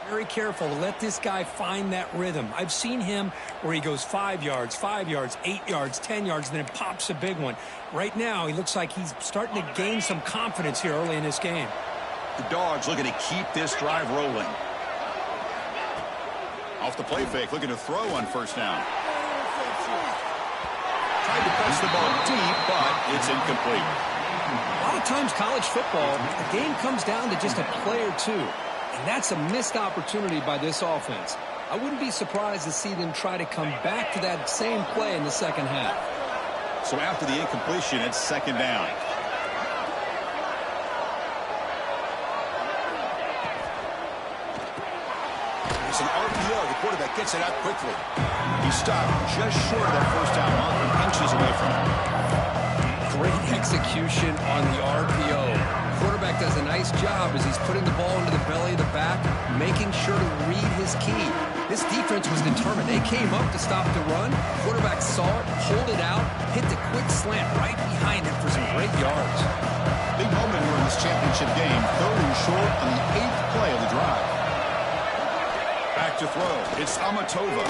very careful to let this guy find that rhythm. I've seen him where he goes 5 yards, 8 yards, 10 yards, and then pops a big one. Right now, he looks like he's starting to gain some confidence here early in this game. The Dogs looking to keep this drive rolling. Off the play fake, looking to throw on first down. Tried to press the ball deep, but it's incomplete. A lot of times college football, the game comes down to just a play or two. And that's a missed opportunity by this offense. I wouldn't be surprised to see them try to come back to that same play in the second half. So after the incompletion, it's second down. It's an RPO. The quarterback gets it out quickly. He stopped just short of that first down mark and inches away from it. Great execution on the RPO. Quarterback does a nice job as he's putting the ball into the belly of the back, making sure to read his key. This defense was determined. They came up to stop the run. Quarterback saw it, pulled it out, hit the quick slant right behind it for some great yards. Big moment here in this championship game. 3rd and short on the 8th play of the drive. Back to throw. It's Amatova.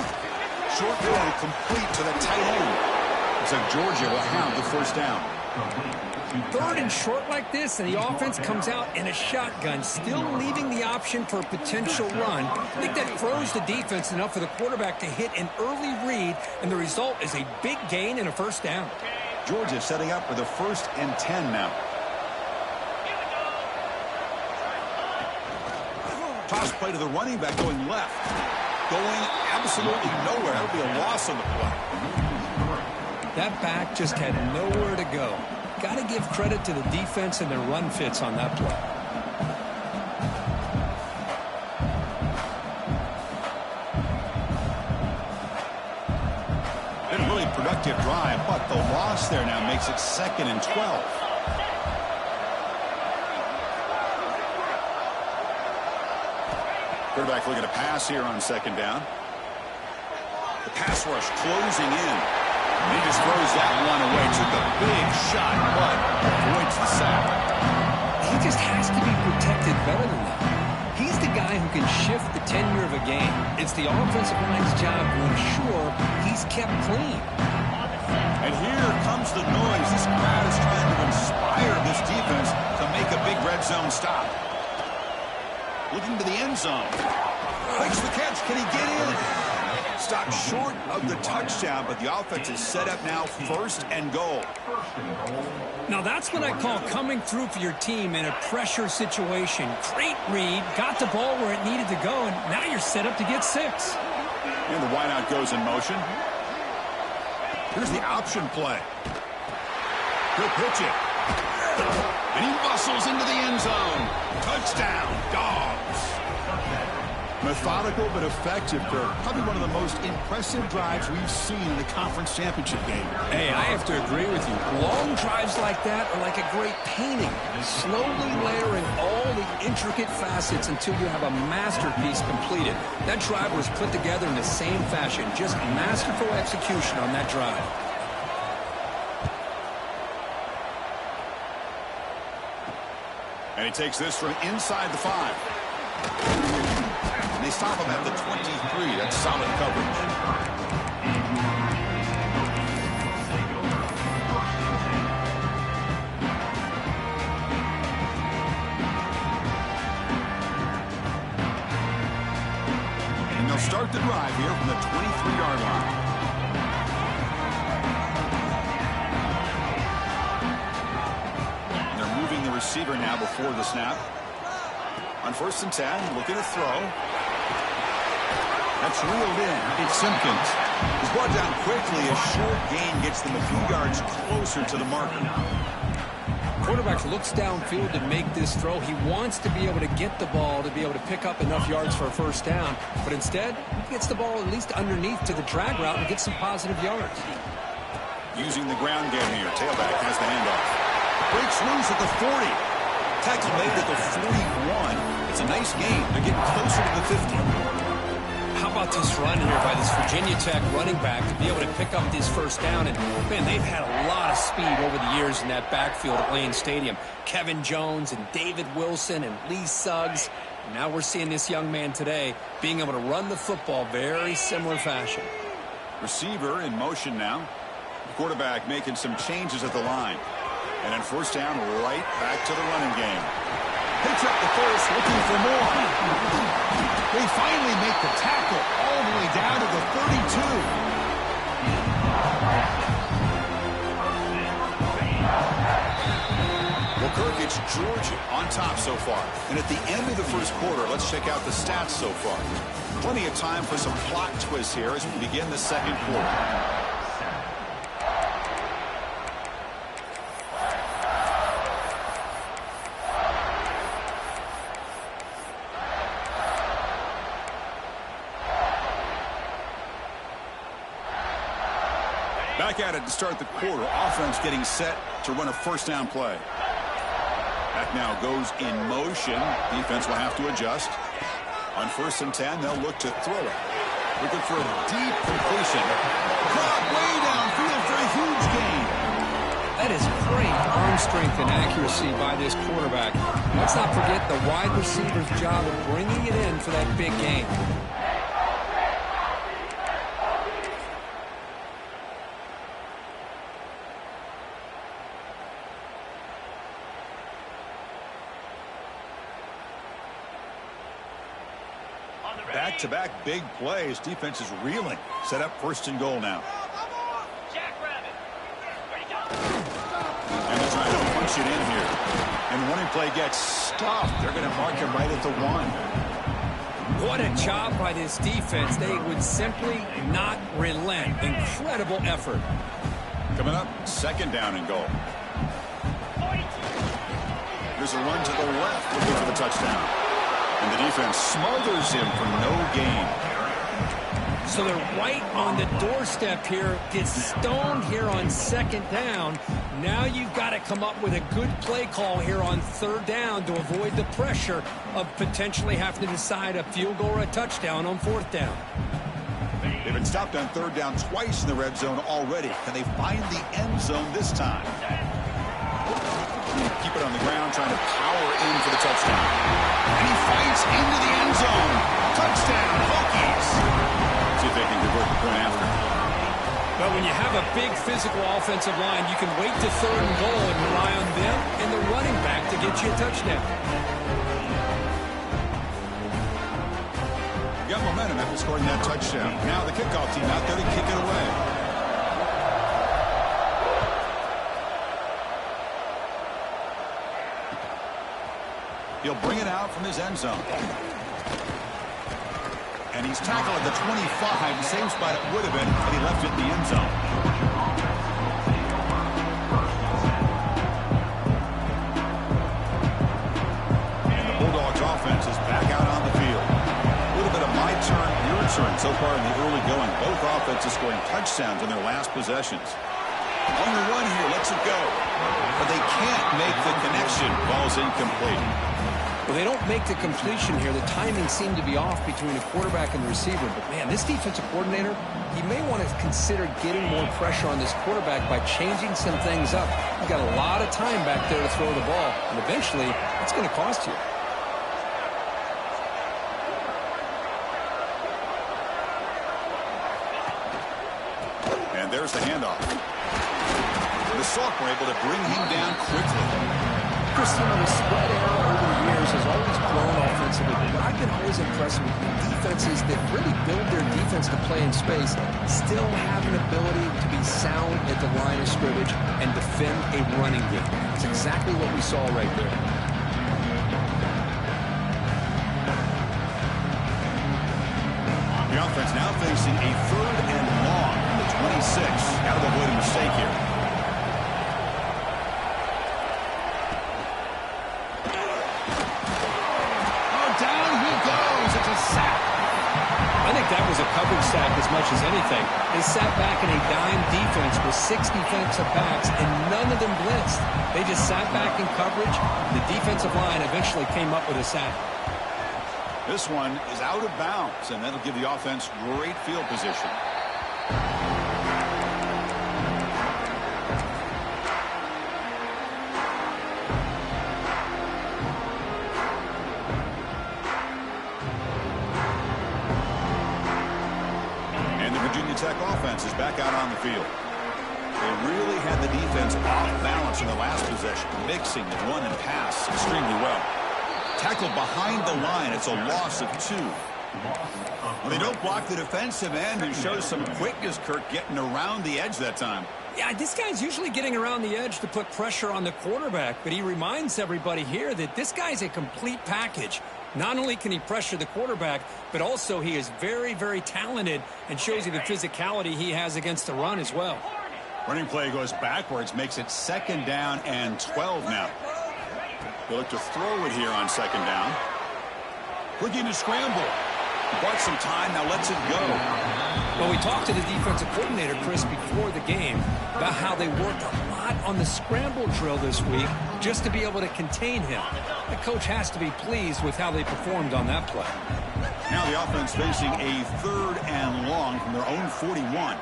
Short throw complete to the tight end. Looks like Georgia will have the first down. 3rd and short like this, and the offense comes out in a shotgun, still leaving the option for a potential run. I think that throws the defense enough for the quarterback to hit an early read, and the result is a big gain and a first down. Georgia setting up for the 1st and 10 now. Toss play to the running back going left. Going absolutely nowhere. That'll be a loss on the play. That back just had nowhere to go. Got to give credit to the defense and their run fits on that play. Been a really productive drive, but the loss there now makes it 2nd and 12. Quarterback looking to pass here on 2nd down. The pass rush closing in. He just throws that one away. Took a big shot, but avoids the sack. He just has to be protected better than that. He's the guy who can shift the tenure of a game. It's the offensive line's job to ensure he's kept clean. And here comes the noise. This crowd is trying to inspire this defense to make a big red zone stop. Looking to the end zone. Makes the catch. Can he get in? Stopped short of the touchdown, but the offense is set up now 1st and goal. Now that's what I call coming through for your team in a pressure situation. Great read, got the ball where it needed to go, and now you're set up to get 6. And the wideout goes in motion. Here's the option play. He'll pitch it. And he muscles into the end zone. Touchdown, Dogs. Methodical but effective, Kirk. Probably one of the most impressive drives we've seen in the conference championship game. Hey, I have to agree with you. Long drives like that are like a great painting. Slowly layering all the intricate facets until you have a masterpiece completed. That drive was put together in the same fashion. Just masterful execution on that drive. And he takes this from inside the 5. And they stop him at the 23. That's solid coverage. And they'll start the drive here from the 23-yard line. They're moving the receiver now before the snap. On 1st and 10, looking to throw. That's reeled in. It's Simpkins. He's brought down quickly. A short gain gets them a few yards closer to the marker. Quarterback looks downfield to make this throw. He wants to be able to get the ball to be able to pick up enough yards for a first down. But instead, he gets the ball at least underneath to the drag route and gets some positive yards. Using the ground game here. Tailback has the handoff. Breaks loose at the 40. Tackle made at the 41. It's a nice gain. They're getting closer to the 50. How about this run here by this Virginia Tech running back to be able to pick up this first down? And, man, they've had a lot of speed over the years in that backfield at Lane Stadium. Kevin Jones and David Wilson and Lee Suggs. Now we're seeing this young man today being able to run the football very similar fashion. Receiver in motion now. The quarterback making some changes at the line. And then first down, right back to the running game. Picks up the first, looking for more. They finally make the tackle all the way down to the 32. Well, Kirk, it's Georgia on top so far. And at the end of the first quarter, let's check out the stats so far. Plenty of time for some plot twists here as we begin the second quarter. Back at it to start the quarter. Offense getting set to run a first down play. That now goes in motion. Defense will have to adjust. On 1st and 10, they'll look to throw it. Looking for a deep completion. Caught way downfield for a huge gain. That is great arm strength and accuracy by this quarterback. Let's not forget the wide receiver's job of bringing it in for that big gain. Back-to-back big plays. Defense is reeling. Set up 1st and goal now. And they're trying to punch it in here. And the running play gets stuffed. They're going to mark him right at the 1. What a job by this defense. They would simply not relent. Incredible effort. Coming up, 2nd down and goal. There's a run to the left looking for the touchdown. And the defense smothers him for no gain. So they're right on the doorstep here. Gets stoned here on 2nd down. Now you've got to come up with a good play call here on 3rd down to avoid the pressure of potentially having to decide a field goal or a touchdown on 4th down. They've been stopped on 3rd down twice in the red zone already. Can they find the end zone this time? Keep it on the ground, trying to power in for the touchdown. And he fights into the end zone. Touchdown, Hokies. See if they can convert the point after. But when you have a big physical offensive line, you can wait to 3rd and goal and rely on them and the running back to get you a touchdown. You got momentum after scoring that touchdown. Now the kickoff team out there to kick it away. He'll bring it out from his end zone. And he's tackled at the 25, the same spot it would have been had he left it in the end zone. And the Bulldogs offense is back out on the field. A little bit of my turn, your turn so far in the early going. Both offenses scoring touchdowns in their last possessions. On the run here, lets it go. But they can't make the connection. Ball's incomplete. Well, they don't make the completion here. The timing seemed to be off between the quarterback and the receiver. But, man, this defensive coordinator, he may want to consider getting more pressure on this quarterback by changing some things up. You've got a lot of time back there to throw the ball, and eventually it's going to cost you. And there's the handoff. The Salk were able to bring him down quickly. Christina, the spread error over the years has always grown offensively, but I've been always impressed with the defenses that really build their defense to play in space, still have an ability to be sound at the line of scrimmage and defend a running game. It's exactly what we saw right there. The offense now facing a 3rd and long from the 26. Got to avoid a mistake here. I think that was a coverage sack as much as anything. They sat back in a dime defense with 6 defensive backs, and none of them blitzed. They just sat back in coverage. The defensive line eventually came up with a sack. This one is out of bounds, and that'll give the offense great field position. offense is back out on the field. They really had the defense off balance in the last possession, mixing the run and pass extremely well. Tackled behind the line. It's a loss of 2. Well, they don't block the defensive end and shows some quickness, Kirk, getting around the edge that time. Yeah, this guy's usually getting around the edge to put pressure on the quarterback, but he reminds everybody here that this guy's a complete package. Not only can he pressure the quarterback, but also he is very, very talented and shows you the physicality he has against the run as well. Running play goes backwards, makes it 2nd down and 12 now. They look to throw it here on 2nd down. Looking to scramble. He bought some time, now lets it go. Well, we talked to the defensive coordinator, Chris, before the game about how they worked a lot on the scramble drill this week just to be able to contain him. The coach has to be pleased with how they performed on that play. Now the offense facing a 3rd and long from their own 41.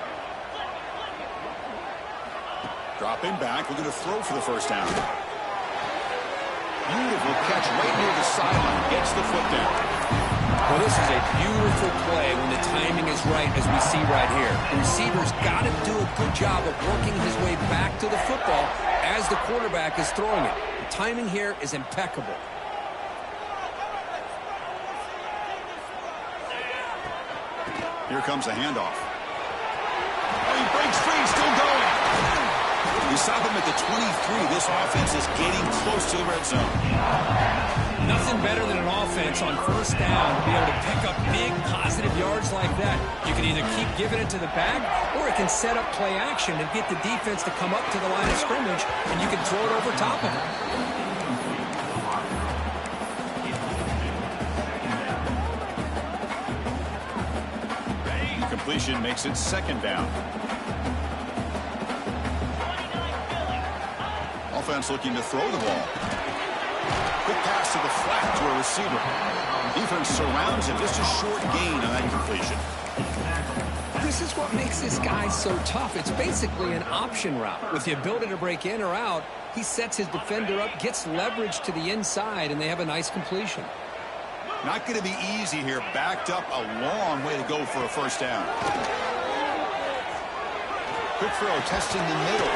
Dropping back, looking to throw for the 1st down. Beautiful catch right near the sideline. Gets the foot down. Well, this is a beautiful play when the timing is right, as we see right here. The receiver's got to do a good job of working his way back to the football as the quarterback is throwing it. The timing here is impeccable. Here comes a handoff. Oh, he breaks free, still going. We saw them at the 23. This offense is getting close to the red zone. Nothing better than an offense on 1st down to be able to pick up big positive yards like that. You can either keep giving it to the bag, or it can set up play action and get the defense to come up to the line of scrimmage, and you can throw it over top of them. Completion makes it 2nd down. Offense looking to throw the ball. Quick pass to the flat to a receiver. Defense surrounds him. Just a short gain on that completion. This is what makes this guy so tough. It's basically an option route. With the ability to break in or out, he sets his defender up, gets leverage to the inside, and they have a nice completion. Not going to be easy here. Backed up a long way to go for a 1st down. Quick throw, testing the middle.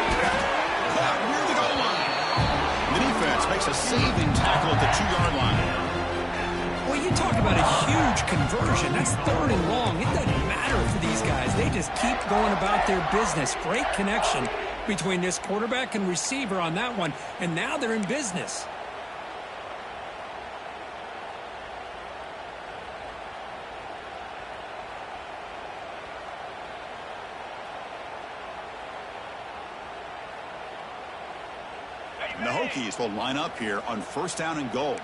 Near the goal line. The defense makes a saving tackle at the 2-yard line. Well, you talk about a huge conversion. That's 3rd and long. It doesn't matter for these guys. They just keep going about their business. Great connection between this quarterback and receiver on that one, and now they're in business. And the Hokies will line up here on 1st down and goal.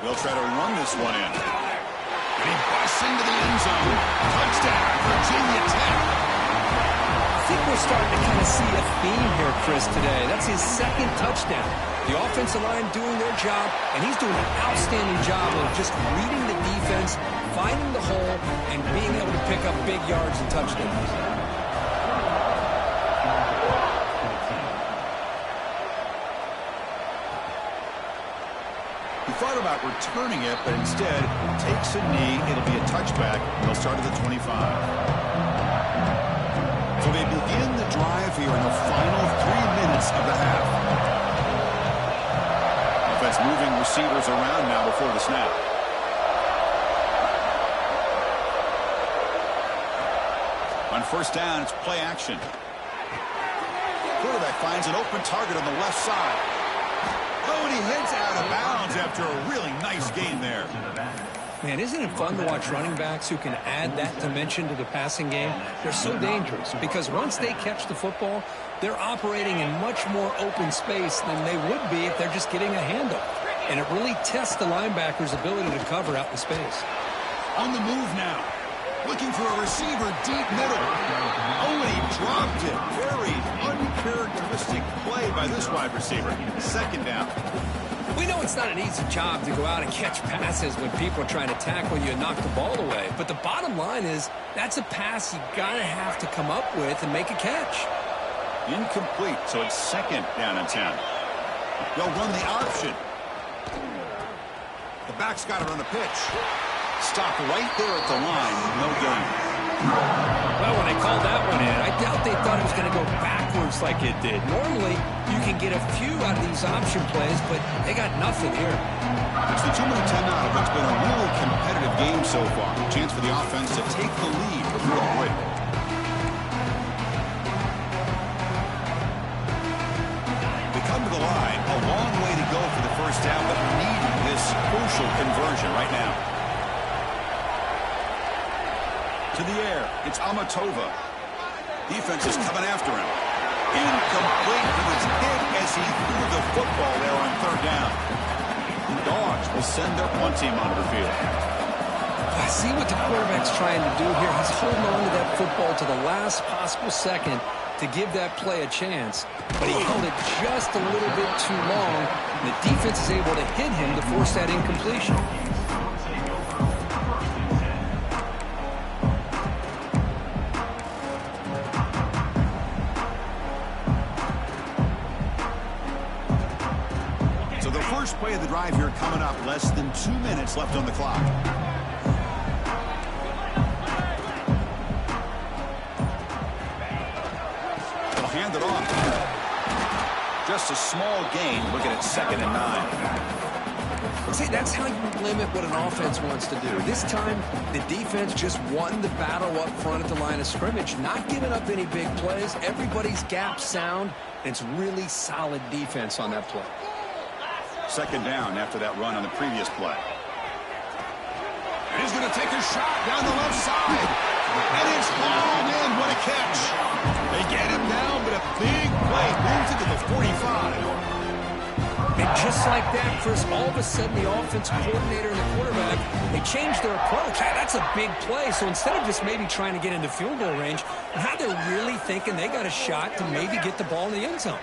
They'll try to run this one in. And he busts into the end zone. Touchdown, Virginia Tech. I think we're starting to kind of see a theme here, Chris, today. That's his 2nd touchdown. The offensive line doing their job, and he's doing an outstanding job of just reading the defense, finding the hole, and being able to pick up big yards and touchdowns. He thought about returning it, but instead takes a knee. It'll be a touchback. They'll start at the 25. So they begin the drive here in the final 3 minutes of the half. Offense moving receivers around now before the snap. On 1st down, it's play action. Quarterback finds an open target on the left side. Oh, and he hits out of bounds after a really nice game there. Man, isn't it fun to watch running backs who can add that dimension to the passing game? They're so dangerous because once they catch the football, they're operating in much more open space than they would be if they're just getting a handle. And it really tests the linebacker's ability to cover out in space. On the move now. Looking for a receiver deep middle. Oh, and he dropped it. Very uncharacteristic play by this wide receiver. 2nd down. We know it's not an easy job to go out and catch passes when people are trying to tackle you and knock the ball away. But the bottom line is that's a pass you got to have to come up with and make a catch. Incomplete, so it's 2nd down and 10. They'll run the option. The back's got it on the pitch. Stopped right there at the line. No gain. Well, when they called that one in, I doubt they thought it was going to go backwards like it did. Normally, you can get a few out of these option plays, but they got nothing here. It's the 2-minute timeout. It's been a really competitive game so far. Chance for the offense to take the lead before the break. They come to the line. A long way to go for the first down, but needing this crucial conversion right now. To the air, it's Amatova. Defense is coming after him. Incomplete. He was hit as he threw the football there on third down. The Dogs will send their punt team onto the field. I see what the quarterback's trying to do here. He's holding on to that football to the last possible second to give that play a chance. But he held it just a little bit too long. And the defense is able to hit him to force that incompletion. First play of the drive here coming up. Less than 2 minutes left on the clock. They'll hand it off. Just a small gain. Looking at 2nd and 9. See, that's how you limit what an offense wants to do. This time, the defense just won the battle up front at the line of scrimmage, not giving up any big plays. Everybody's gap sound. It's really solid defense on that play. 2nd down after that run on the previous play. And he's going to take a shot down the left side. And it's hauled in. What a catch. They get him down, but a big play moves it to the 45. And just like that, Chris, all of a sudden the offensive coordinator and the quarterback, they changed their approach. That's a big play. So instead of just maybe trying to get into field goal range, now they're really thinking they got a shot to maybe get the ball in the end zone.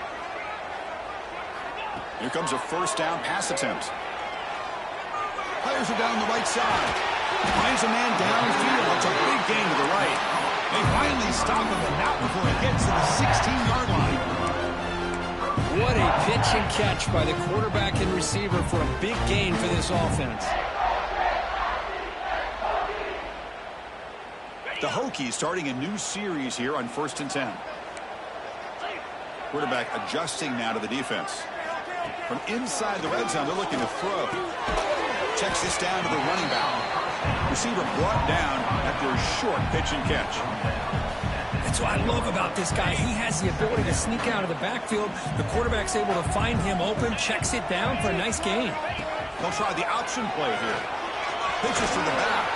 Here comes a first down pass attempt. Fires it down the right side. Finds a man downfield. It's a big gain to the right. They finally stop him, but not before it gets to the 16-yard line. What a pitch and catch by the quarterback and receiver for a big gain for this offense. The Hokies starting a new series here on 1st and 10. Quarterback adjusting now to the defense. From inside the red zone, they're looking to throw. Checks this down to the running back. Receiver brought down after a short pitch and catch. That's what I love about this guy. He has the ability to sneak out of the backfield. The quarterback's able to find him open, checks it down for a nice gain. They'll try the option play here. Pitches to the back.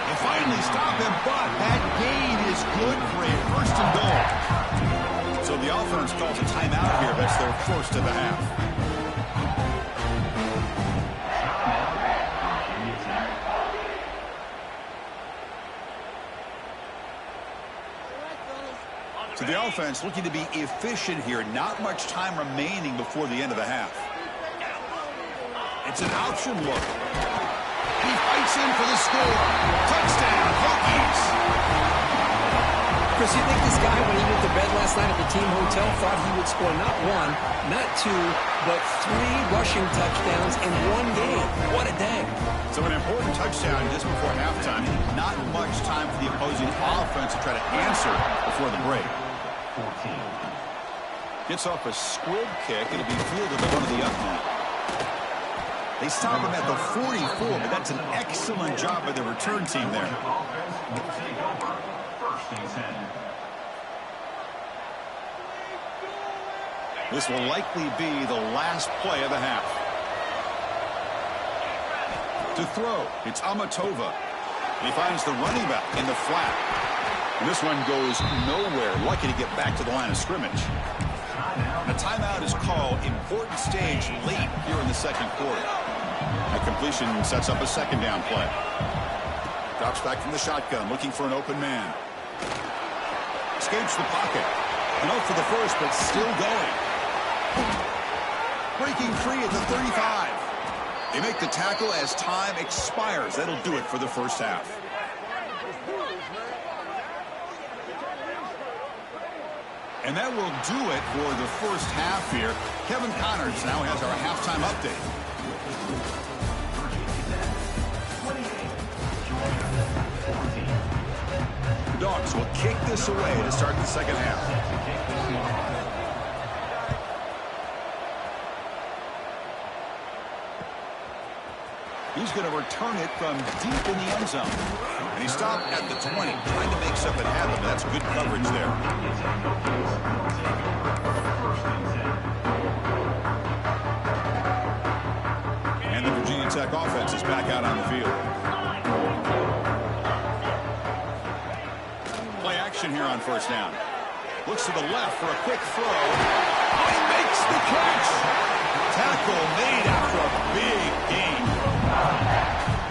They finally stop him, but that gain is good for a 1st and goal. So the offense calls a timeout here. That's their first of the half. So the offense looking to be efficient here. Not much time remaining before the end of the half. It's an option look. He fights in for the score. Touchdown, Hokies. Chris, you think this guy, when he went to bed last night at the team hotel, thought he would score not 1, not 2, but 3 rushing touchdowns in one game. What a day. So an important touchdown just before halftime. Not much time for the opposing offense to try to answer before the break. Gets off a squib kick. It'll be fielded to one of the up now. They stop him at the 44, but that's an excellent job by the return team there. This will likely be the last play of the half. To throw, it's Amatova. He finds the running back in the flat. And this one goes nowhere. Lucky to get back to the line of scrimmage. A timeout is called. Important stage late here in the 2nd quarter. A completion sets up a 2nd down play. Drops back from the shotgun, looking for an open man. Escapes the pocket. An out for the first, but still going. Breaking free at the 35. They make the tackle as time expires. That'll do it for the first half. And that will do it for the first half here. Kevin Connors now has our halftime update. Dogs will kick this away to start the second half. He's going to return it from deep in the end zone. And he stopped at the 20, trying to make something happen. That's good coverage there. And the Virginia Tech offense is back out on the field. Play action here on first down. Looks to the left for a quick throw. Oh, he makes the catch. Tackle made after a big gain.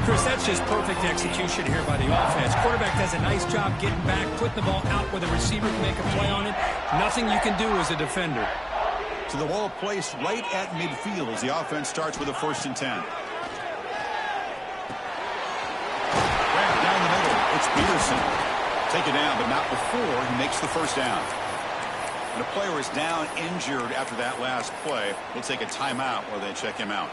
Chris, that's just perfect execution here by the offense. Quarterback does a nice job getting back, putting the ball out where the receiver can make a play on it. Nothing you can do as a defender. To the ball placed right at midfield as the offense starts with a 1st and 10. Grab down the middle. It's Peterson. Take it down, but not before he makes the first down. And a player is down injured after that last play. We'll take a timeout while they check him out.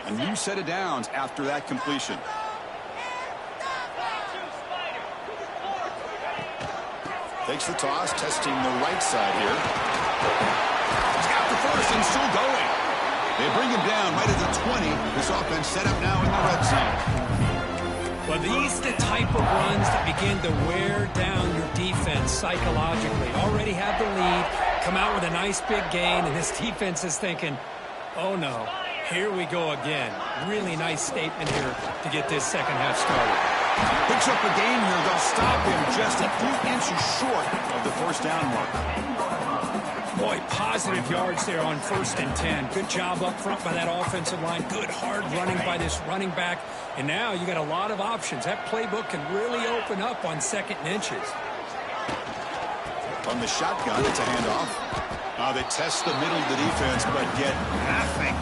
A new set of downs after that completion. Takes the toss, testing the right side here. He's got the first and still going. They bring him down right at the 20. This offense set up now in the red zone. Well, these are the type of runs that begin to wear down your defense psychologically. Already have the lead, come out with a nice big gain, and this defense is thinking, oh no, here we go again. Really nice statement here to get this second half started. Picks up a gain here. They'll stop him just a few inches short of the first down mark. Boy, positive yards there on 1st and 10. Good job up front by that offensive line. Good hard running by this running back. And now you got a lot of options. That playbook can really open up on 2nd and inches. From the shotgun, it's a handoff. They test the middle of the defense, but get nothing.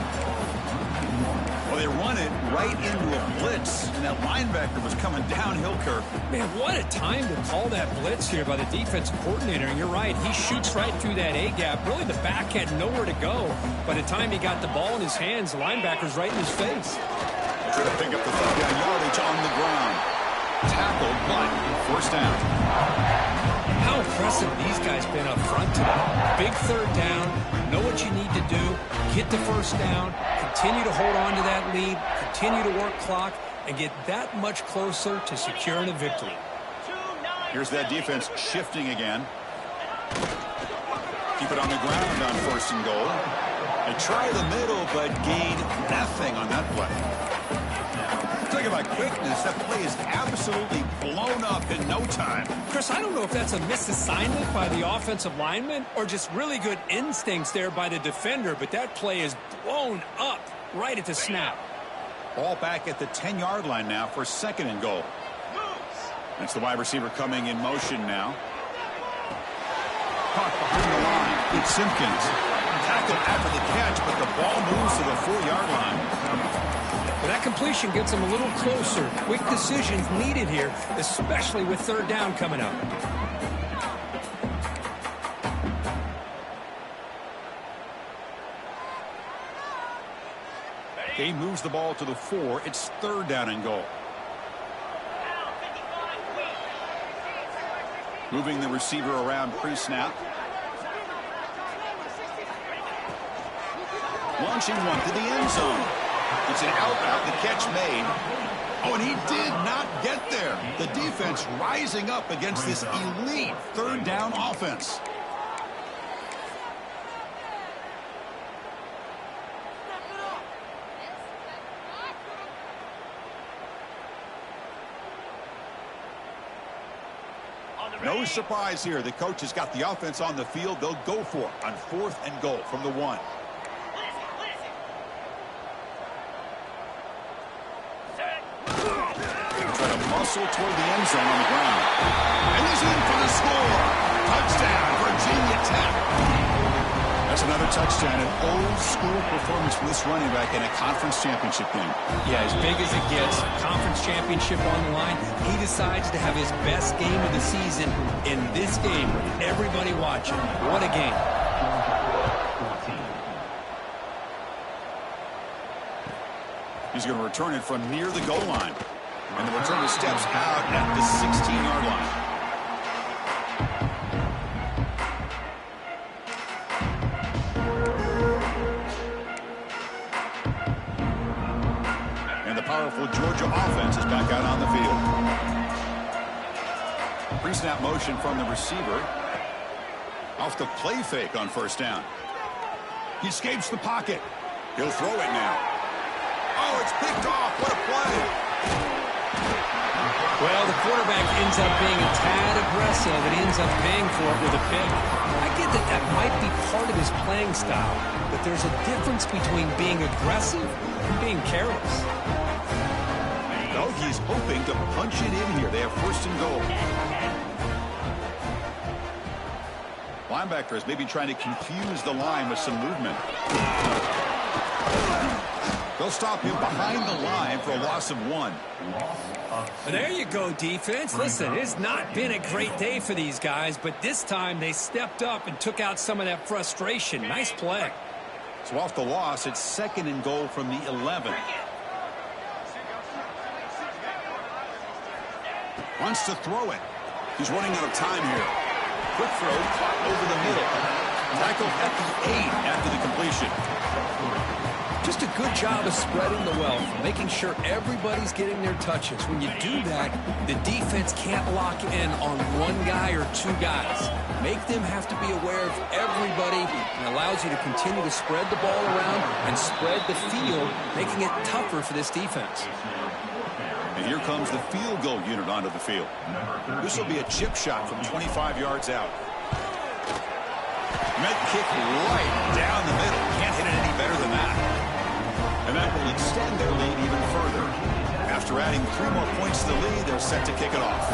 Well, they run it right into a blitz, and that linebacker was coming downhill, Kirk. Man, what a time to call that blitz here by the defensive coordinator. And you're right, he shoots right through that A-gap. Really, the back had nowhere to go. By the time he got the ball in his hands, the linebacker's right in his face. Trying to pick up the 3rd-down yardage on the ground. Tackled, but 1st down. How impressive these guys been up front today. Big 3rd down, know what you need to do, get the 1st down, continue to hold on to that lead, continue to work clock, and get that much closer to securing a victory. Here's that defense shifting again. Keep it on the ground on 1st and goal. They try the middle, but gain nothing on that play. Talk about quickness. That play is absolutely blown up in no time. Chris, I don't know if that's a misassignment by the offensive lineman or just really good instincts there by the defender, but that play is blown up right at the snap. Ball back at the 10-yard line now for 2nd and goal. That's the wide receiver coming in motion now. Caught behind the line. It's Simpkins. Tackled after the catch, but the ball moves to the 4-yard line. But that completion gets them a little closer. Quick decisions needed here, especially with 3rd down coming up. He moves the ball to the 4. It's 3rd down and goal. Moving the receiver around pre-snap. Launching one to the end zone. It's an out route, the catch made. Oh, and he did not get there. The defense rising up against this elite 3rd down offense. No surprise here. The coach has got the offense on the field. They'll go for it on 4th and goal from the 1. Try to muscle toward the end zone on the ground. And he's in for the score. Touchdown, Virginia Tech. That's another touchdown, an old-school performance from this running back in a conference championship game. Yeah, as big as it gets, conference championship on the line. He decides to have his best game of the season in this game. Everybody watching. What a game. He's going to return it from near the goal line. And the returner steps out at the 16-yard line. And the powerful Georgia offense is back out on the field. Pre-snap motion from the receiver. Off the play fake on first down. He escapes the pocket. He'll throw it now. Oh, it's picked off. What a play. Well, the quarterback ends up being a tad aggressive and ends up paying for it with a pick. I get that that might be part of his playing style, but there's a difference between being aggressive and being careless. No, he's hoping to punch it in here. They have first and goal. Linebacker is maybe trying to confuse the line with some movement. They'll stop him behind the line for a loss of 1. There you go, defense. Listen, it's not been a great day for these guys, but this time they stepped up and took out some of that frustration. Nice play. So off the loss, it's second and goal from the 11. Wants to throw it. He's running out of time here. Quick throw, caught over the middle. Tackled at the 8 after the completion. Just a good job of spreading the wealth, making sure everybody's getting their touches. When you do that, the defense can't lock in on one guy or two guys. Make them have to be aware of everybody, and allows you to continue to spread the ball around and spread the field, making it tougher for this defense. And here comes the field goal unit onto the field. This will be a chip shot from 25 yards out. Met kick right down the middle. Can't hit it any better than that. And that will extend their lead even further. After adding 3 more points to the lead, they're set to kick it off.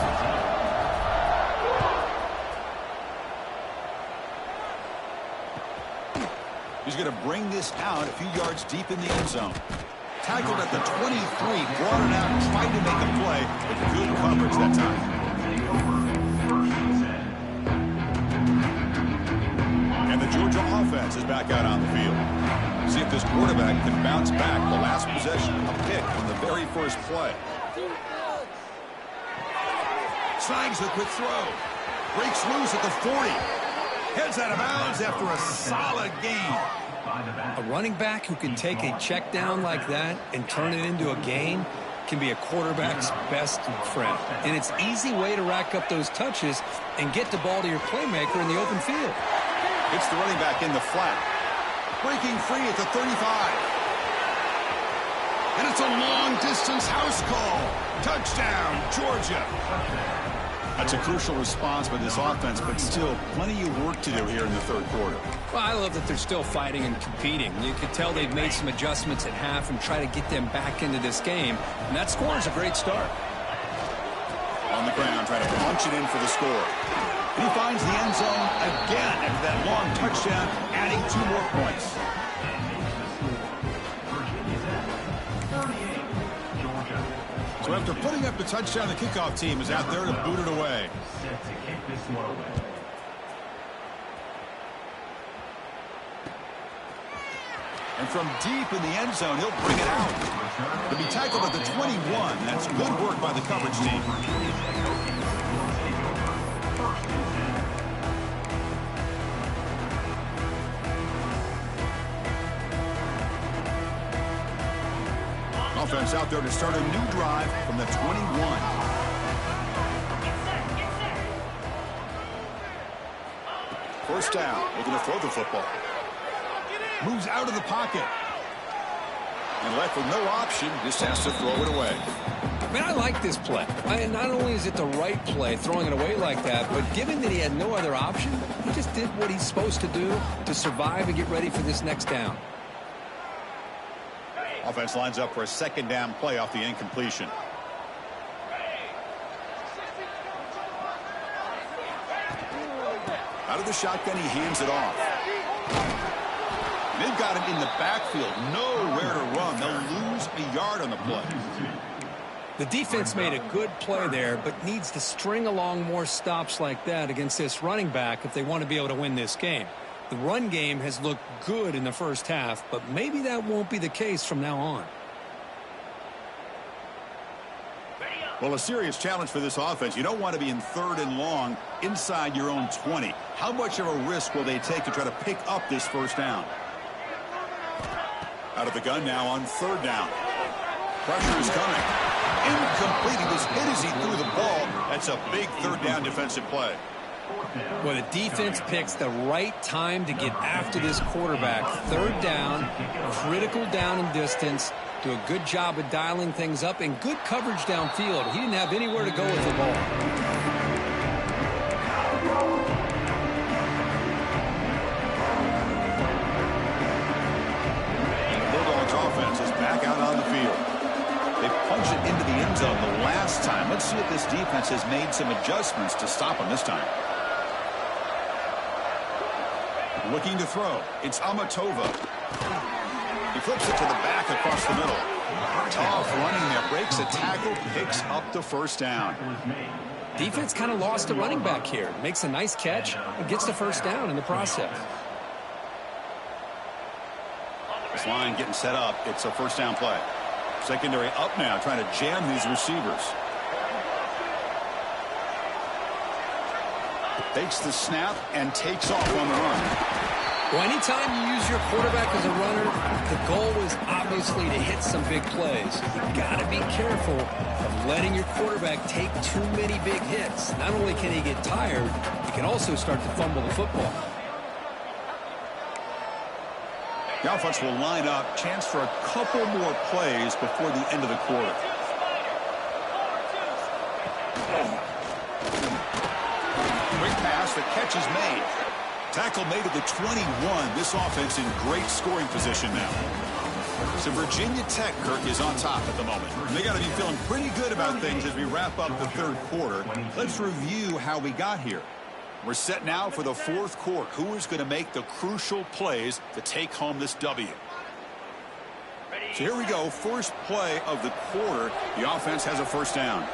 He's going to bring this out a few yards deep in the end zone. Tackled at the 23, brought it out, tried to make a play, but good coverage that time. And the Georgia offense is back out on the field. See if this quarterback can bounce back. The last possession, a pick on the very first play. Slides the quick throw. Breaks loose at the 40. Heads out of bounds after a solid gain. A running back who can take a check down like that and turn it into a gain can be a quarterback's best friend. And it's an easy way to rack up those touches and get the ball to your playmaker in the open field. It's the running back in the flat. Breaking free at the 35. And it's a long-distance house call. Touchdown, Georgia. That's a crucial response by this offense, but still plenty of work to do here in the third quarter. Well, I love that they're still fighting and competing. You can tell they've made some adjustments at half and try to get them back into this game. And that score is a great start. On the ground, trying to punch it in for the score. And he finds the end zone again after that long touchdown, adding 2 more points. So after putting up the touchdown, the kickoff team is out there to boot it away. And from deep in the end zone, he'll bring it out. He'll be tackled at the 21. That's good work by the coverage team. Offense out there to start a new drive from the 21. First down, looking to throw the football. Moves out of the pocket. And left with no option, just has to throw it away. Man, I like this play. Not only is it the right play, throwing it away like that, but given that he had no other option, he just did what he's supposed to do to survive and get ready for this next down. Offense lines up for a second down play off the incompletion. Out of the shotgun, he hands it off. They've got him in the backfield, nowhere to run. They'll lose a yard on the play. The defense made a good play there, but needs to string along more stops like that against this running back if they want to be able to win this game. The run game has looked good in the first half, but maybe that won't be the case from now on. Well, a serious challenge for this offense. You don't want to be in 3rd and long inside your own 20. How much of a risk will they take to try to pick up this first down? Out of the gun now on 3rd down. Pressure is coming. Incomplete. He was hit as he threw the ball. That's a big 3rd down defensive play. Well, the defense picks the right time to get after this quarterback. 3rd down, critical down and distance. Do a good job of dialing things up and good coverage downfield. He didn't have anywhere to go with the ball. Bulldogs offense is back out on the field. They punched it into the end zone the last time. Let's see if this defense has made some adjustments to stop them this time. Looking to throw. It's Amatova. He flips it to the back across the middle. Tough running there. Breaks a tackle. Picks up the first down. Defense kind of lost a running back here. Makes a nice catch and gets the first down in the process. This line getting set up. It's a first down play. Secondary up now, trying to jam these receivers. Takes the snap and takes off on the run. Well, anytime you use your quarterback as a runner, the goal is obviously to hit some big plays. You've got to be careful of letting your quarterback take too many big hits. Not only can he get tired, he can also start to fumble the football. The offense will line up. Chance for a couple more plays before the end of the quarter. Quick pass. The catch is made. Tackle made at the 21. This offense in great scoring position now. So Virginia Tech, Kirk, is on top at the moment. They got to be feeling pretty good about things as we wrap up the 3rd quarter. Let's review how we got here. We're set now for the 4th quarter. Who is going to make the crucial plays to take home this W? So here we go. First play of the quarter. The offense has a first down.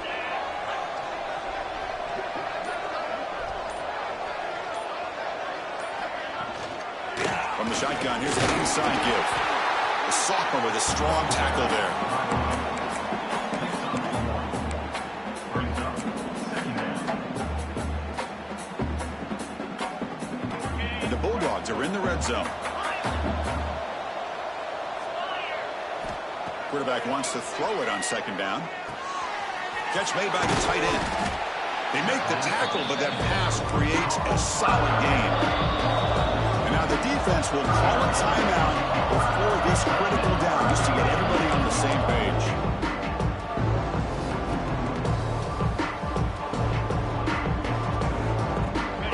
From the shotgun, here's an inside give. The sophomore with a strong tackle there. And the Bulldogs are in the red zone. Quarterback wants to throw it on 2nd down. Catch made by the tight end. They make the tackle, but that pass creates a solid gain. The defense will call a timeout before this critical down just to get everybody on the same page.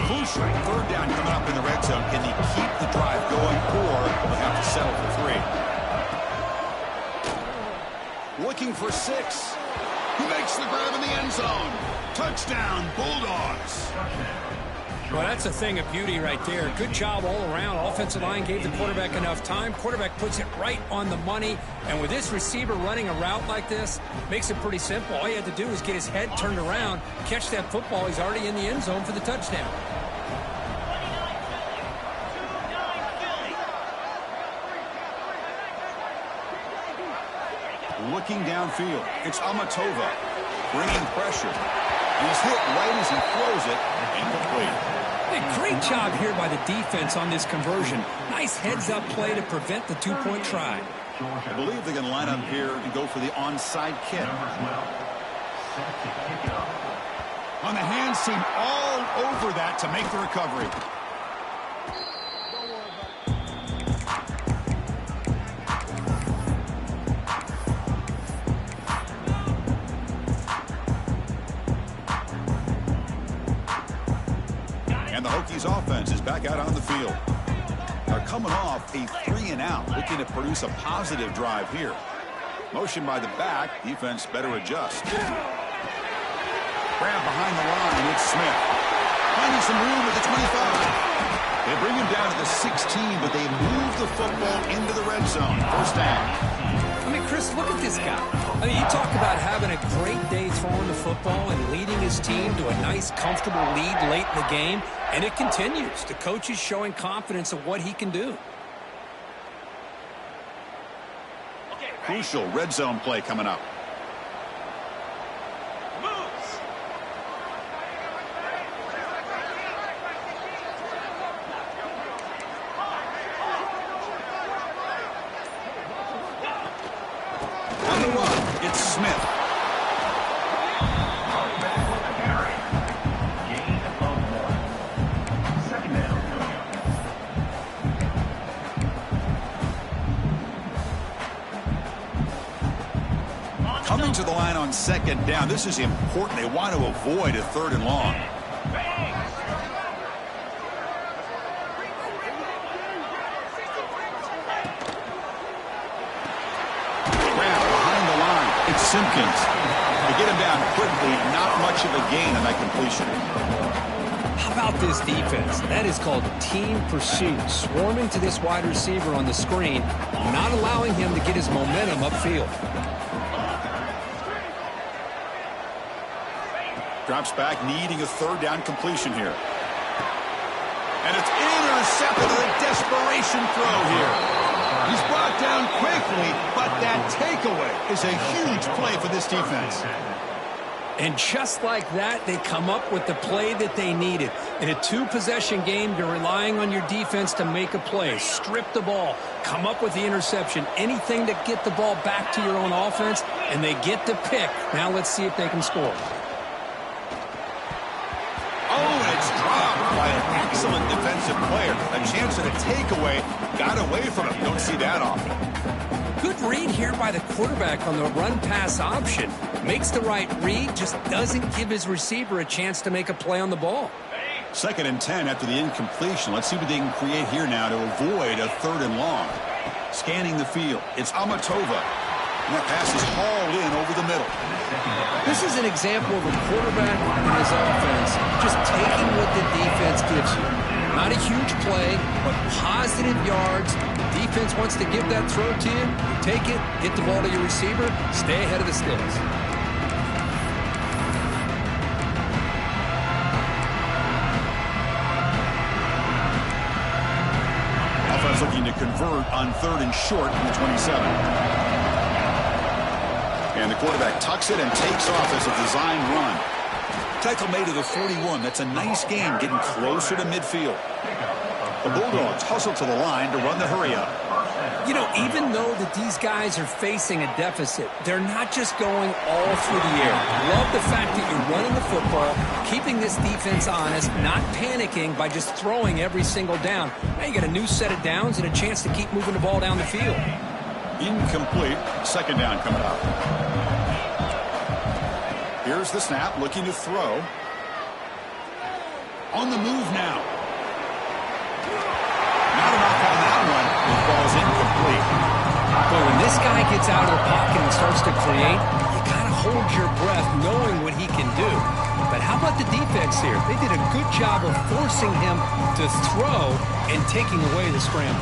Crucial 3rd down coming up in the red zone. Can he keep the drive going, or will have to settle for 3? Looking for 6. He makes the grab in the end zone. Touchdown, Bulldogs. Well, that's a thing of beauty right there. Good job all around. Offensive line gave the quarterback enough time. Quarterback puts it right on the money. And with this receiver running a route like this, makes it pretty simple. All you had to do is get his head turned around, catch that football. He's already in the end zone for the touchdown. Looking downfield. It's Amatova bringing pressure. He's hit right as he throws it. Incomplete. A great job here by the defense on this conversion. Nice heads-up play to prevent the 2-point try. I believe they're going to line up here and go for the onside kick. On the hands team all over that to make the recovery. And the Hokies offense is back out on the field. They're coming off a 3-and-out, looking to produce a positive drive here. Motion by the back. Defense better adjust. Grab behind the line. It's Smith. Finding some room at the 25. They bring him down to the 16, but they move the football into the red zone. First down. I mean, Chris, look at this guy. I mean, you talk about having a great day throwing the football and leading his team to a nice, comfortable lead late in the game, and it continues. The coach is showing confidence of what he can do. Crucial red zone play coming up. up. It's Smith. Coming to the line on second down. This is important. They want to avoid a 3rd and long. Behind the line, it's Simpkins. They get him down quickly. Not much of a gain on that completion. How about this defense? That is called team pursuit. Swarming to this wide receiver on the screen, not allowing him to get his momentum upfield. Drops back, needing a 3rd down completion here. And it's intercepted with a desperation throw here. He's brought down quickly, but that takeaway is a huge play for this defense. And just like that, they come up with the play that they needed. In a 2-possession game, you're relying on your defense to make a play. Strip the ball, come up with the interception, anything to get the ball back to your own offense, and they get to pick. Now let's see if they can score. Oh, and it's dropped by an excellent defensive player. A chance at a takeaway. Got away from him. Don't see that often. Good read here by the quarterback on the run-pass option. Makes the right read, just doesn't give his receiver a chance to make a play on the ball. 2nd and 10 after the incompletion. Let's see what they can create here now to avoid a 3rd and long. Scanning the field. It's Amatova. And that pass is hauled in over the middle. This is an example of a quarterback and his offense just taking what the defense gives you. Not a huge play, but positive yards. The defense wants to give that throw to you. You take it, get the ball to your receiver, stay ahead of the sticks. Offense looking to convert on 3rd and short from the 27. And the quarterback tucks it and takes off as a design run. Tackle made to the 41. That's a nice game, getting closer to midfield. The Bulldogs hustle to the line to run the hurry up. You know, even though that these guys are facing a deficit, they're not just going all through the air. Love the fact that you're running the football, keeping this defense honest, not panicking by just throwing every single down. Now you got a new set of downs and a chance to keep moving the ball down the field. Incomplete. 2nd down coming up. Here's the snap, looking to throw. On the move now. Not enough on that one. The ball's incomplete. But when this guy gets out of the pocket and starts to create, you kind of hold your breath knowing what he can do. But how about the defense here? They did a good job of forcing him to throw and taking away the scramble.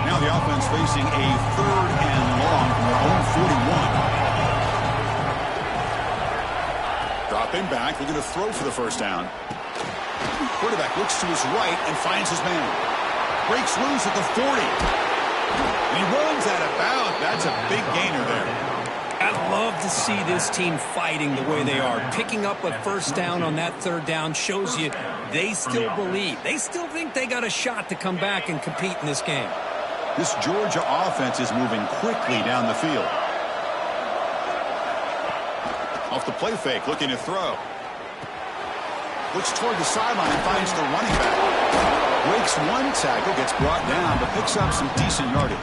Now the offense facing a 3rd and long from their own 41. Dropping back, looking to throw for the 1st down. Quarterback looks to his right and finds his man. Breaks loose at the 40. And he runs out of bounds. That's a big gainer there. I love to see this team fighting the way they are. Picking up a 1st down on that 3rd down shows you they still believe. They still think they got a shot to come back and compete in this game. This Georgia offense is moving quickly down the field. Off the play fake, looking to throw. Looks toward the sideline and finds the running back. Breaks one tackle, gets brought down, but picks up some decent yardage.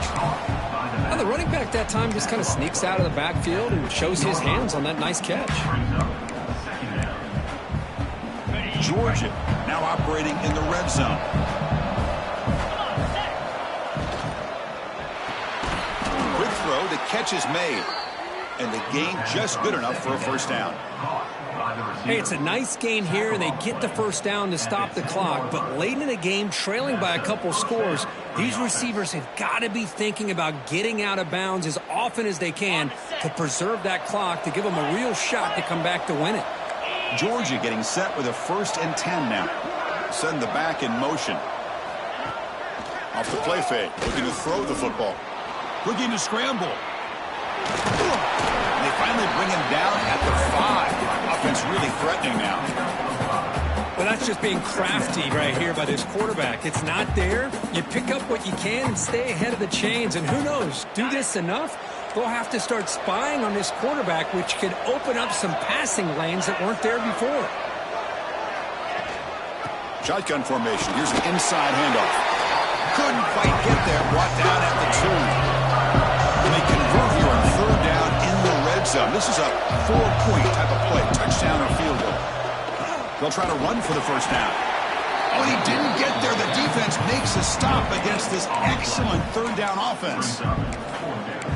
Well, the running back that time just kind of sneaks out of the backfield and shows his hands on that nice catch. Georgia now operating in the red zone. Quick throw, the catch is made. And the gain just good enough for a 1st down. Hey, it's a nice gain here, and they get the 1st down to stop the clock. But late in the game, trailing by a couple scores, these receivers have got to be thinking about getting out of bounds as often as they can to preserve that clock, to give them a real shot to come back to win it. Georgia getting set with a 1st and 10 now. Send the back in motion. Off the play fake, looking to throw the football. Looking to scramble. And they finally bring him down at the 5. Offense really threatening now. Well, that's just being crafty right here by this quarterback. It's not there. You pick up what you can and stay ahead of the chains. And who knows, do this enough, they'll have to start spying on this quarterback, which could open up some passing lanes that weren't there before. Shotgun formation. Here's an inside handoff. Couldn't quite get there. Brought down at the 2. They convert here on 3rd down in the red zone. This is a 4-point type of play. Touchdown or field goal. They'll try to run for the first down. Oh, he didn't get there. The defense makes a stop against this excellent 3rd down offense.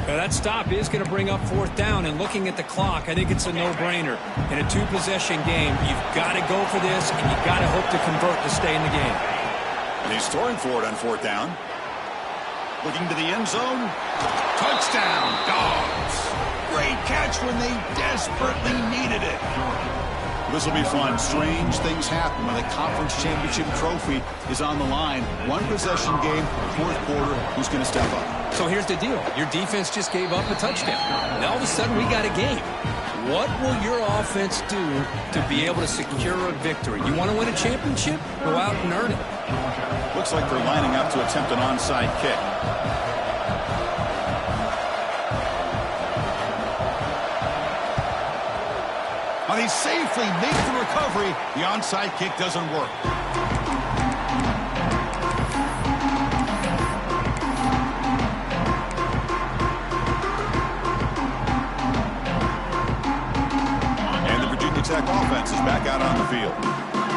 Now that stop is going to bring up 4th down, and looking at the clock, I think it's a no-brainer. In a 2-possession game, you've got to go for this, and you've got to hope to convert to stay in the game. And he's throwing for it on 4th down. Looking to the end zone. Touchdown, Dogs. Great catch when they desperately needed it. This will be fun. Strange things happen when the conference championship trophy is on the line. 1-possession game, 4th quarter. Who's going to step up? So here's the deal. Your defense just gave up a touchdown. Now all of a sudden we got a game. What will your offense do to be able to secure a victory? You want to win a championship? Go out and earn it. Looks like they're lining up to attempt an onside kick. Now they safely make the recovery. The onside kick doesn't work. And the Virginia Tech offense is back out on the field.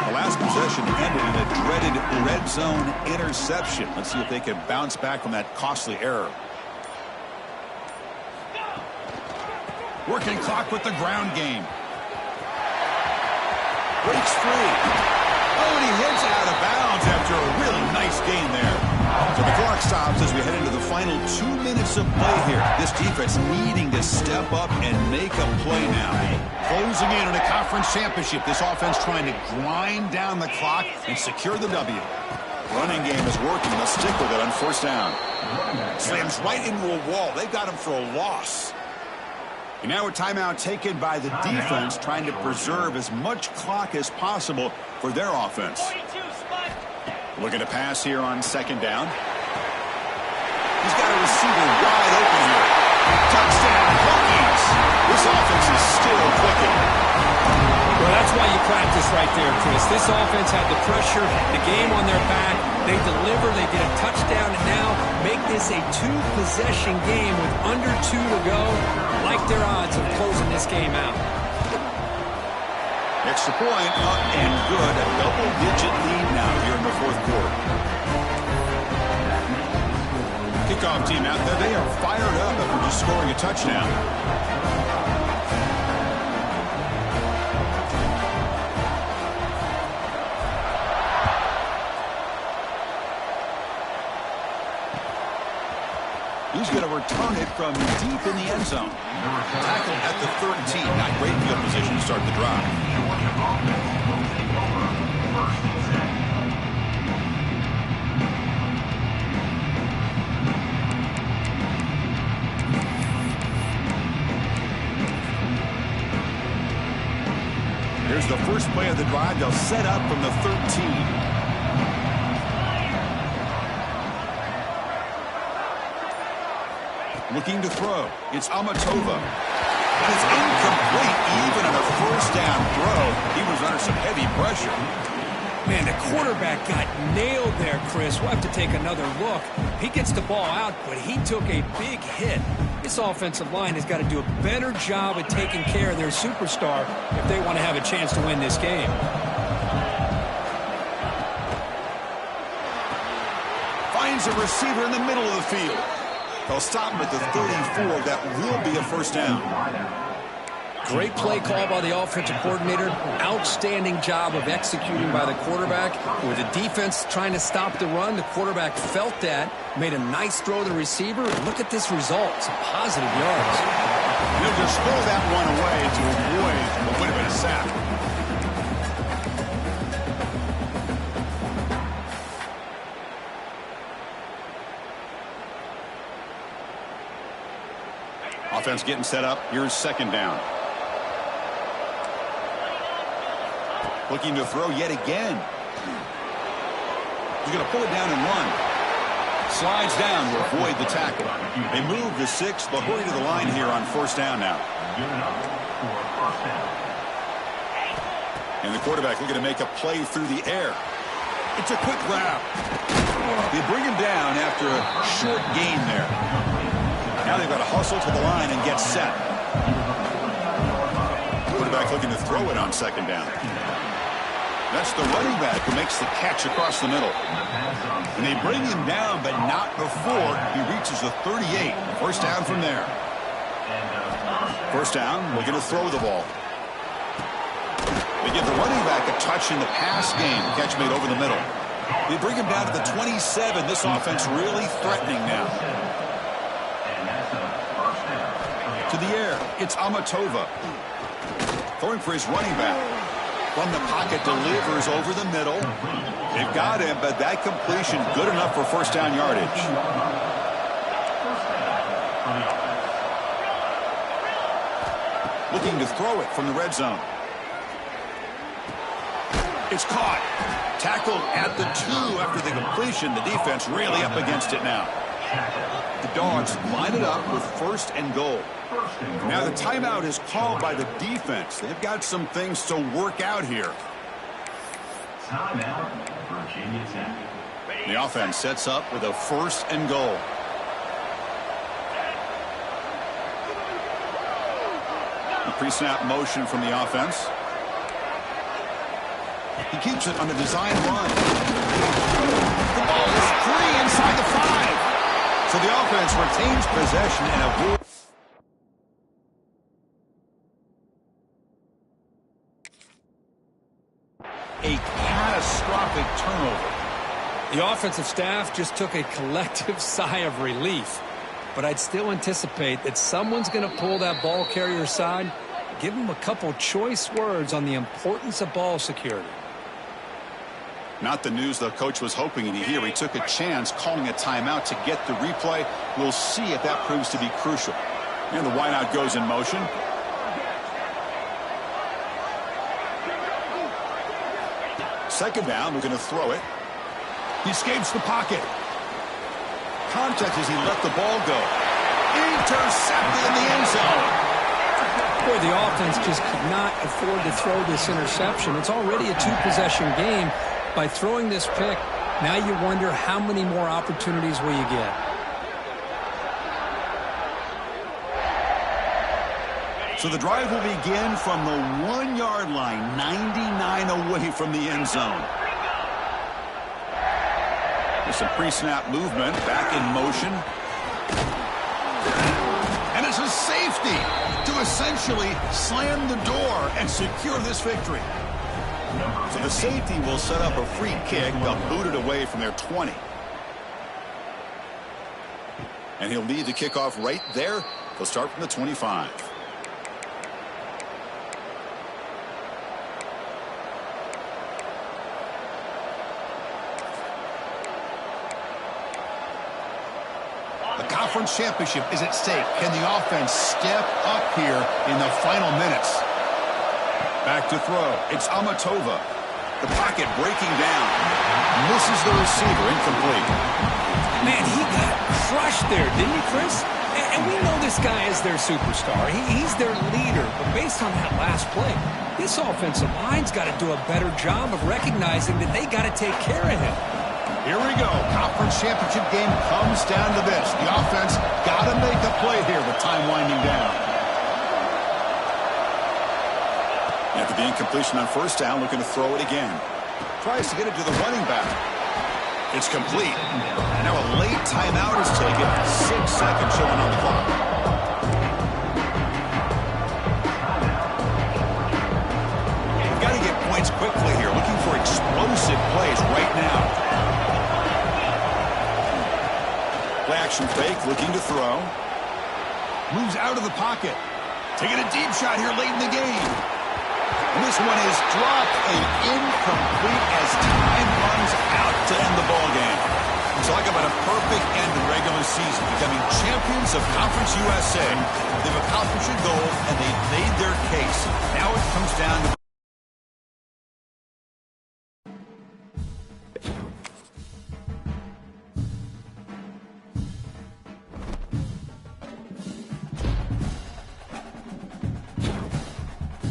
The last possession ended in a dreaded red zone interception. Let's see if they can bounce back from that costly error. Working clock with the ground game. Breaks free. Oh, and he heads out of bounds after a really nice gain there. So the clock stops as we head into the final 2 minutes of play here. This defense needing to step up and make a play now. Closing in on a conference championship. This offense trying to grind down the clock and secure the W. Running game is working. They'll stick with it on 1st down. Slams right into a wall. They've got him for a loss. And now a timeout taken by the defense, trying to preserve as much clock as possible for their offense. Looking to pass here on 2nd down. He's got a receiver wide open here. Touchdown, Hokies. This offense is still clicking. Well, that's why you practice right there, Chris. This offense had the pressure, the game on their back. They deliver, they get a touchdown, and now make this a 2-possession game with under 2 to go. I like their odds of closing this game out. Extra point up and good. A double-digit lead now here in the 4th quarter. Kickoff team out there. They are fired up after just scoring a touchdown. He's going to return it from deep in the end zone. Tackle at the 13. Not great field position to start the drive. Here's the first play of the drive. They'll set up from the 13. Looking to throw. It's Amatova. And it's incomplete even on a 1st down throw. He was under some heavy pressure. Man, the quarterback got nailed there, Chris. We'll have to take another look. He gets the ball out, but he took a big hit. This offensive line has got to do a better job at taking care of their superstar if they want to have a chance to win this game. Finds a receiver in the middle of the field. They'll stop him at the 34. That will be a 1st down. Great play call by the offensive coordinator. Outstanding job of executing by the quarterback. With the defense trying to stop the run, the quarterback felt that, made a nice throw to the receiver. Look at this result. Some positive yards. He'll just throw that one away to avoid what would have been a sack. Offense getting set up. Here's 2nd down. Looking to throw yet again. He's going to pull it down and run. Slides down to avoid the tackle. They move the 6. They'll hurry to the line here on first down now. And the quarterback looking to make a play through the air. It's a quick grab. They bring him down after a short gain there. Now they've got to hustle to the line and get set. Quarterback looking to throw it on second down. That's the running back who makes the catch across the middle. And they bring him down, but not before he reaches the 38. First down from there. First down, looking to throw the ball. They give the running back a touch in the pass game. Catch made over the middle. They bring him down to the 27. This offense really threatening now. To the air, it's Amatova. Throwing for his running back. From the pocket, delivers over the middle. They've got him, but that completion good enough for first down yardage. Looking to throw it from the red zone. It's caught. Tackled at the 2 after the completion. The defense really up against it now. The Dogs line it up with first and goal. Now the timeout is called by the defense. They've got some things to work out here. Timeout, Virginia Tech. The offense sets up with a first and goal. A pre-snap motion from the offense. He keeps it on a design run. The ball is free inside the 5. So the offense retains possession and avoids. A catastrophic turnover. The offensive staff just took a collective sigh of relief. But I'd still anticipate that someone's going to pull that ball carrier aside, give him a couple choice words on the importance of ball security. Not the news the coach was hoping to hear. He took a chance calling a timeout to get the replay. We'll see if that proves to be crucial. And the wideout goes in motion. Second down, we're going to throw it. He escapes the pocket. Contact as he let the ball go. Intercepted in the end zone. Boy, the offense just could not afford to throw this interception. It's already a 2-possession game. By throwing this pick, now you wonder how many more opportunities will you get. So the drive will begin from the 1-yard line, 99 away from the end zone. There's some pre-snap movement, back in motion. And it's a safety to essentially slam the door and secure this victory. So the safety will set up a free kick. They'll boot it away from their 20. And he'll lead the kickoff right there. They'll start from the 25. The conference championship is at stake. Can the offense step up here in the final minutes? Back to throw. It's Amatova. The pocket breaking down. Misses the receiver. Incomplete. Man, he got crushed there, didn't he, Chris? And we know this guy is their superstar. He's their leader. But based on that last play, this offensive line's got to do a better job of recognizing that they got to take care of him. Here we go. Conference championship game comes down to this. The offense got to make a play here with time winding down. After the incompletion on first down, looking to throw it again. Tries to get it to the running back. It's complete. Now a late timeout is taken. 6 seconds showing on the clock. We've got to get points quickly here. Looking for explosive plays right now. Play action fake, looking to throw. Moves out of the pocket. Taking a deep shot here late in the game. And this one is dropped and incomplete as time runs out to end the ball game. Talk about a perfect end to regular season, becoming champions of Conference USA. They've accomplished a goal, and they've made their case. Now it comes down to